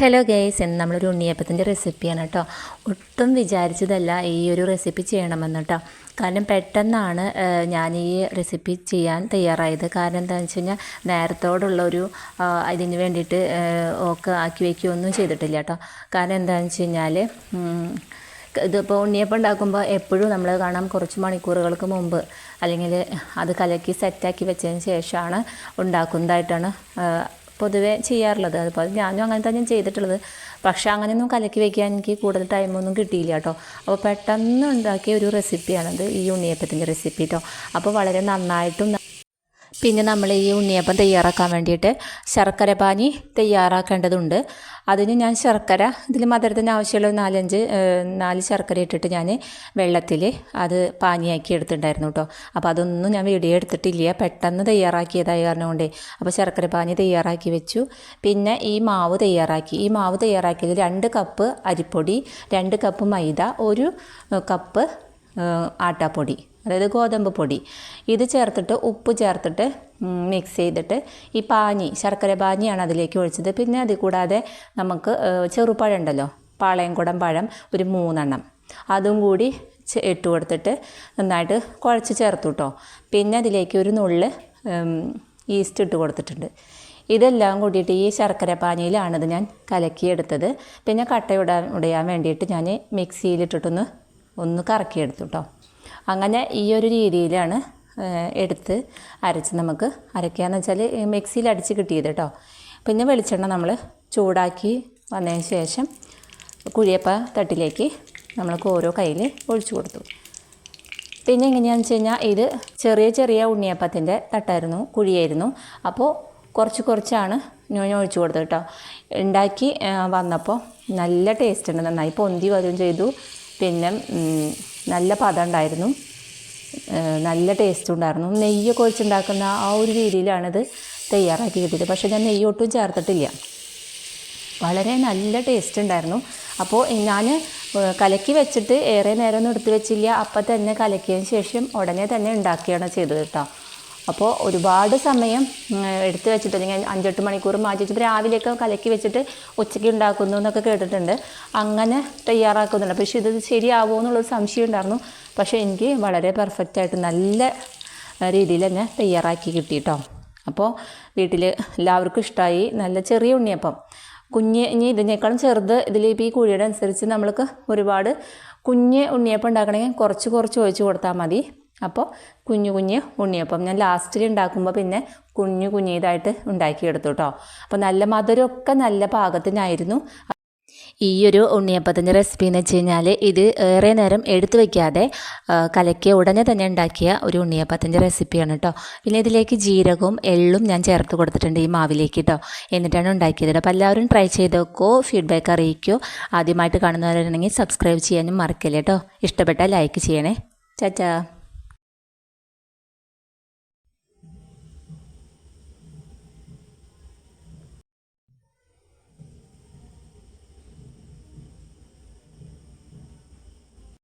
Hello guys, ഇന്ന് നമ്മളൊരു ഉണ്ണിയപ്പത്തിൻ്റെ റെസിപ്പിയാണ് കേട്ടോ. ഒട്ടും വിചാരിച്ചതല്ല ഈ ഒരു റെസിപ്പി ചെയ്യണമെന്ന് കേട്ടോ. കാരണം പെട്ടെന്നാണ് ഞാൻ ഈ റെസിപ്പി ചെയ്യാൻ തയ്യാറായത്. കാരണം എന്താണെന്ന് വെച്ച് കഴിഞ്ഞാൽ നേരത്തോടുള്ളൊരു ഇതിന് വേണ്ടിയിട്ട് ഒക്കെ ആക്കി വയ്ക്കുകയൊന്നും ചെയ്തിട്ടില്ല കേട്ടോ. കാരണം എന്താണെന്ന് വെച്ച് കഴിഞ്ഞാൽ ഇതിപ്പോൾ ഉണ്ണിയപ്പം ഉണ്ടാക്കുമ്പോൾ എപ്പോഴും നമ്മൾ കാണാം കുറച്ച് മണിക്കൂറുകൾക്ക് മുമ്പ് അല്ലെങ്കിൽ അത് കലക്കി സെറ്റാക്കി വെച്ചതിന് ശേഷമാണ് ഉണ്ടാക്കുന്നതായിട്ടാണ് പൊതുവെ ചെയ്യാറുള്ളത്. അതുപോലെ ഞാനും അങ്ങനെ തന്നെ ചെയ്തിട്ടുള്ളത്. പക്ഷേ അങ്ങനെയൊന്നും കലക്കി വയ്ക്കാൻ എനിക്ക് കൂടുതൽ ടൈമൊന്നും കിട്ടിയില്ല കേട്ടോ. അപ്പോൾ പെട്ടെന്ന് ഉണ്ടാക്കിയ ഒരു റെസിപ്പിയാണത്, ഈ ഉണ്ണിയപ്പത്തിൻ്റെ റെസിപ്പി കേട്ടോ. അപ്പോൾ വളരെ നന്നായിട്ടും പിന്നെ നമ്മൾ ഈ ഉണ്ണിയപ്പം തയ്യാറാക്കാൻ വേണ്ടിയിട്ട് ശർക്കര പാനി തയ്യാറാക്കേണ്ടതുണ്ട്. അതിന് ഞാൻ ശർക്കര ഇതിൽ മധുരത്തിന് ആവശ്യമുള്ള 4 ശർക്കര ഇട്ടിട്ട് ഞാൻ വെള്ളത്തിൽ അത് പാനിയാക്കി എടുത്തിട്ടുണ്ടായിരുന്നു കേട്ടോ. അപ്പോൾ അതൊന്നും ഞാൻ വീഡിയോ എടുത്തിട്ടില്ല, പെട്ടെന്ന് തയ്യാറാക്കിയതായ കാരണം കൊണ്ടേ. അപ്പോൾ ശർക്കര പാനി തയ്യാറാക്കി വെച്ചു. പിന്നെ ഈ മാവ് തയ്യാറാക്കിയത് 2 കപ്പ് അരിപ്പൊടി, 2 കപ്പ് മൈദ, 1 കപ്പ് ആട്ടാപ്പൊടി, അതായത് ഗോതമ്പ് പൊടി. ഇത് ചേർത്തിട്ട് ഉപ്പ് ചേർത്തിട്ട് മിക്സ് ചെയ്തിട്ട് ഈ ശർക്കര പാനിയാണ് അതിലേക്ക് ഒഴിച്ചത്. പിന്നെ അത് കൂടാതെ നമുക്ക് ചെറുപഴം ഉണ്ടല്ലോ, പാളയംകുടം പഴം ഒരു 3 എണ്ണം, അതും കൂടി ഇട്ട് കൊടുത്തിട്ട് നന്നായിട്ട് കുഴച്ച് ചേർത്തു കേട്ടോ. പിന്നെ അതിലേക്ക് ഒരു നുള്ള് ഈസ്റ്റ് ഇട്ട് കൊടുത്തിട്ടുണ്ട്. ഇതെല്ലാം കൂടിയിട്ട് ഈ ശർക്കര പാനിയിലാണിത് ഞാൻ കലക്കിയെടുത്തത്. പിന്നെ കട്ട ഉടയാൻ വേണ്ടിയിട്ട് ഞാൻ മിക്സിയിലിട്ടിട്ടൊന്ന് കറക്കിയെടുത്തു കേട്ടോ. അങ്ങനെ ഈ ഒരു രീതിയിലാണ് എടുത്ത് അരച്ച് നമുക്ക് അരയ്ക്കാമെന്ന് വെച്ചാൽ മിക്സിയിൽ അടിച്ച് കിട്ടിയത് കേട്ടോ. പിന്നെ വെളിച്ചെണ്ണ നമ്മൾ ചൂടാക്കി വന്നതിന് ശേഷം കുഴിയപ്പ തട്ടിലേക്ക് നമ്മൾക്ക് ഓരോ കയ്യിൽ ഒഴിച്ചു കൊടുത്തു. പിന്നെ എങ്ങനെയാണെന്ന് വെച്ച് കഴിഞ്ഞാൽ ഇത് ചെറിയ ഉണ്ണിയപ്പത്തിൻ്റെ തട്ടായിരുന്നു, കുഴിയായിരുന്നു. അപ്പോൾ കുറച്ചാണ് ഞാൻ ഒഴിച്ചു കൊടുത്തത് കേട്ടോ. ഉണ്ടാക്കി വന്നപ്പോൾ നല്ല ടേസ്റ്റ് ഉണ്ട്, നന്നായി പൊന്തി വരികയും ചെയ്തു. പിന്നെ നല്ല പദം ഉണ്ടായിരുന്നു, നല്ല ടേസ്റ്റും ഉണ്ടായിരുന്നു. നെയ്യൊക്കെ ഒഴിച്ചുണ്ടാക്കുന്ന ആ ഒരു രീതിയിലാണിത് തയ്യാറാക്കി കിട്ടിയത്. പക്ഷേ ഞാൻ നെയ്യ് ഒട്ടും ചേർത്തിട്ടില്ല. വളരെ നല്ല ടേസ്റ്റ് ഉണ്ടായിരുന്നു. അപ്പോൾ ഞാൻ കലക്കി വെച്ചിട്ട് ഏറെ നേരമൊന്നും എടുത്ത് വെച്ചില്ല, അപ്പം തന്നെ കലക്കിയതിന് ശേഷം ഉടനെ തന്നെ ഉണ്ടാക്കുകയാണ് ചെയ്തത് കേട്ടോ. അപ്പോൾ ഒരുപാട് സമയം എടുത്ത് വെച്ചിട്ട്, അല്ലെങ്കിൽ 5-8 മണിക്കൂർ മാറ്റി വെച്ചിട്ട് രാവിലെയൊക്കെ കലക്കി വെച്ചിട്ട് ഉച്ചയ്ക്ക് ഉണ്ടാക്കുന്നു എന്നൊക്കെ കേട്ടിട്ടുണ്ട്. അങ്ങനെ തയ്യാറാക്കുന്നുണ്ട്. പക്ഷേ ഇത് ശരിയാവുമോ എന്നുള്ളൊരു സംശയം ഉണ്ടായിരുന്നു. പക്ഷേ എനിക്ക് വളരെ പെർഫെക്റ്റായിട്ട് നല്ല രീതിയിൽ തന്നെ തയ്യാറാക്കി കിട്ടി കേട്ടോ. അപ്പോൾ വീട്ടിൽ എല്ലാവർക്കും ഇഷ്ടമായി. നല്ല ചെറിയ ഉണ്ണിയപ്പം, ഇനി ഇതിനേക്കാളും ചെറുത് ഇതിലിപ്പോൾ ഈ കുഴിയുടെ അനുസരിച്ച് നമ്മൾക്ക് ഒരുപാട് കുഞ്ഞ് ഉണ്ണിയപ്പം ഉണ്ടാക്കണമെങ്കിൽ കുറച്ച് ഒഴിച്ച് കൊടുത്താൽ മതി. അപ്പോൾ കുഞ്ഞു ഉണ്ണിയപ്പം ഞാൻ ലാസ്റ്റിൽ ഉണ്ടാക്കുമ്പോൾ പിന്നെ കുഞ്ഞു ഇതായിട്ട് ഉണ്ടാക്കിയെടുത്തു കേട്ടോ. അപ്പോൾ നല്ല മധുരമൊക്കെ നല്ല പാകത്തിനായിരുന്നു. ഈ ഒരു ഉണ്ണിയപ്പത്തിൻ്റെ റെസിപ്പി എന്ന് വെച്ച് കഴിഞ്ഞാൽ ഇത് ഏറെ നേരം എടുത്തു വയ്ക്കാതെ കലക്കിയ ഉടനെ തന്നെ ഉണ്ടാക്കിയ ഒരു ഉണ്ണിയപ്പത്തിൻ്റെ റെസിപ്പിയാണ് കേട്ടോ. പിന്നെ ഇതിലേക്ക് ജീരകവും എള്ളും ഞാൻ ചേർത്ത് കൊടുത്തിട്ടുണ്ട് ഈ മാവിലേക്ക് കേട്ടോ. എന്നിട്ടാണ് ഉണ്ടാക്കിയത്. അപ്പോൾ എല്ലാവരും ട്രൈ ചെയ്ത് നോക്കോ, ഫീഡ്ബാക്ക് അറിയിക്കോ. ആദ്യമായിട്ട് കാണുന്നവരുണ്ടെങ്കിൽ സബ്സ്ക്രൈബ് ചെയ്യാനും മറക്കല്ലേ കേട്ടോ. ഇഷ്ടപ്പെട്ടാൽ ലൈക്ക് ചെയ്യണേ. ചാച്ചാ.